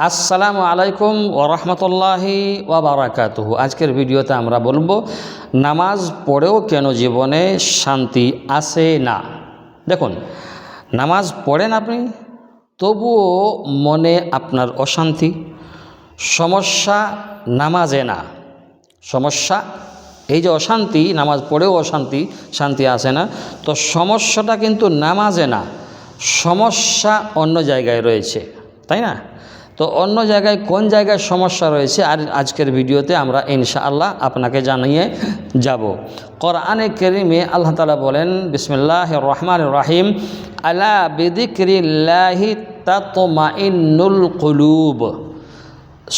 আসসালামু আলাইকুম ওয়া রাহমাতুল্লাহি ওয়া বারাকাতুহু। আজকের ভিডিওতে আমরা বলবো নামাজ পড়েও কেন জীবনে শান্তি আসে না। দেখুন, নামাজ পড়েন আপনি, তবুও মনে আপনার অশান্তি। সমস্যা নামাজে না, সমস্যা এই যে অশান্তি, নামাজ পড়েও শান্তি আসে না, তো সমস্যাটা কিন্তু নামাজে না, সমস্যা অন্য জায়গায় রয়েছে, তাই না? তো অন্য জায়গায় কোন জায়গায় সমস্যা রয়েছে আর আজকের ভিডিওতে আমরা ইনশাআল্লাহ আপনাকে জানিয়ে যাব। কোরআনে কারীমে আল্লাহ তাআলা বলেন, বিসমিল্লাহির রহমানির রহিম, আলা বিযিক্রিল্লাহি তাতমাইন্নুল কুলুব।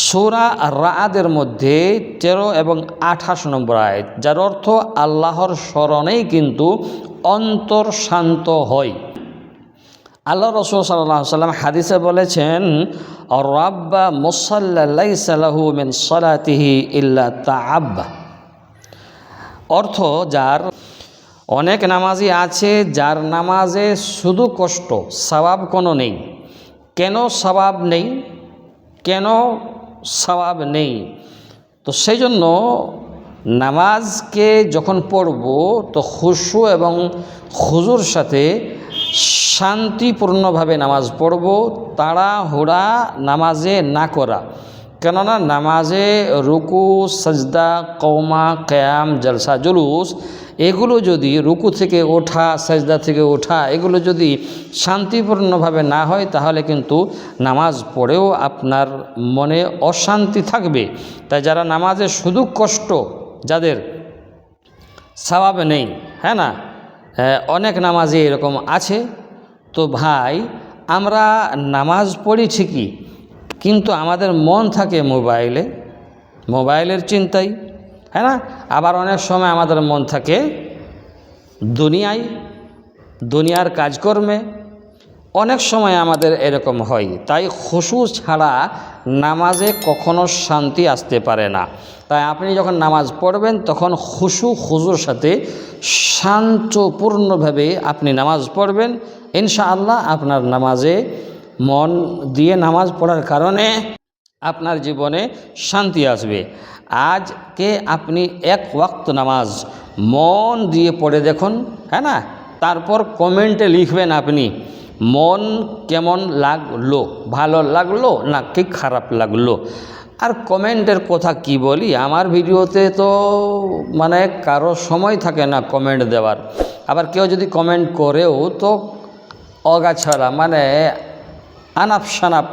সূরা রা'দের মধ্যে 13 এবং 28 নম্বর আয়াত, যার অর্থ আল্লাহর স্মরণেই কিন্তু অন্তর শান্ত হয়। আল্লাহ রাসূল সাল্লাল্লাহু আলাইহি ওয়াসাল্লাম হাদিসে বলেছেন, রাব্বা মুসাল্লা লাইসা লাহু মিন সালাতিহি ইল্লা তাআব্বা। অর্থ, যার অনেক নামাজি আছে যার নামাজে শুধু কষ্ট, সওয়াব কোনো নেই। কেন সওয়াব নেই? কেন সওয়াব নেই? তো সেই জন্য নামাজকে যখন পড়ব তো খুশু এবং খুজুর সাথে শান্তিপূর্ণভাবে নামাজ পড়ব, তাড়াহুড়া নামাজে না করা। কেননা নামাজে রুকু, সাজদা, কওমা, কিয়াম, জলসা, জুলুস, এগুলো যদি রুকু থেকে ওঠা, সাজদা থেকে ওঠা, এগুলো যদি শান্তিপূর্ণভাবে না হয় তাহলে কিন্তু নামাজ পড়েও আপনার মনে অশান্তি থাকবে। তাই যারা নামাজে শুধু কষ্ট, যাদের সওয়াব নেই, হ্যাঁ না, অনেক নামাজে এরকম আছে। তো ভাই, আমরা নামাজ পড়ি ঠিকই, কিন্তু আমাদের মন থাকে মোবাইলের চিন্তায়, হ্যাঁ না। আবার অনেক সময় আমাদের মন থাকে দুনিয়ার কাজকর্মে। অনেক সময় আমাদের এরকম হয়। তাই খুশু ছাড়া নামাজে কখনো শান্তি আসতে পারে না। তাই আপনি যখন নামাজ পড়বেন তখন খুজুর সাথে শান্তপূর্ণভাবে আপনি নামাজ পড়বেন। ইনশাআল্লাহ আপনার নামাজে মন দিয়ে নামাজ পড়ার কারণে আপনার জীবনে শান্তি আসবে। আজকে আপনি এক ওয়াক্ত নামাজ মন দিয়ে পড়ে দেখুন, হ্যাঁ না। তারপর কমেন্টে লিখবেন আপনি মন কেমন লাগলো, ভালো লাগলো না কি খারাপ লাগলো। আর কমেন্টের কথা কি বলি, আমার ভিডিওতে তো মানে কারো সময় থাকে না কমেন্ট দেওয়ার। আবার কেউ যদি কমেন্ট করেও তো অগাছাড়া, মানে আনাপ শানাপ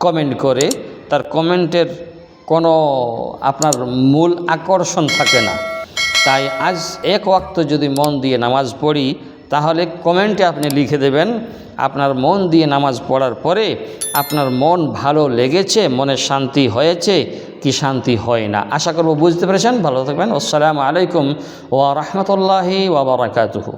কমেন্ট করে, তার কমেন্টের কোনো আপনার মূল আকর্ষণ থাকে না। তাই আজ এক ওয়াক্ত যদি মন দিয়ে নামাজ পড়ি, তাহলে কমেন্টে আপনি লিখে দেবেন আপনার মন দিয়ে নামাজ পড়ার পরে আপনার মন ভালো লেগেছে, মনে শান্তি হয়েছে কি শান্তি হয় না। আশা করব বুঝতে পেরেছেন। ভালো থাকবেন। আসসালামু আলাইকুম ওয়া রাহমাতুল্লাহি ওয়া বারাকাতুহু।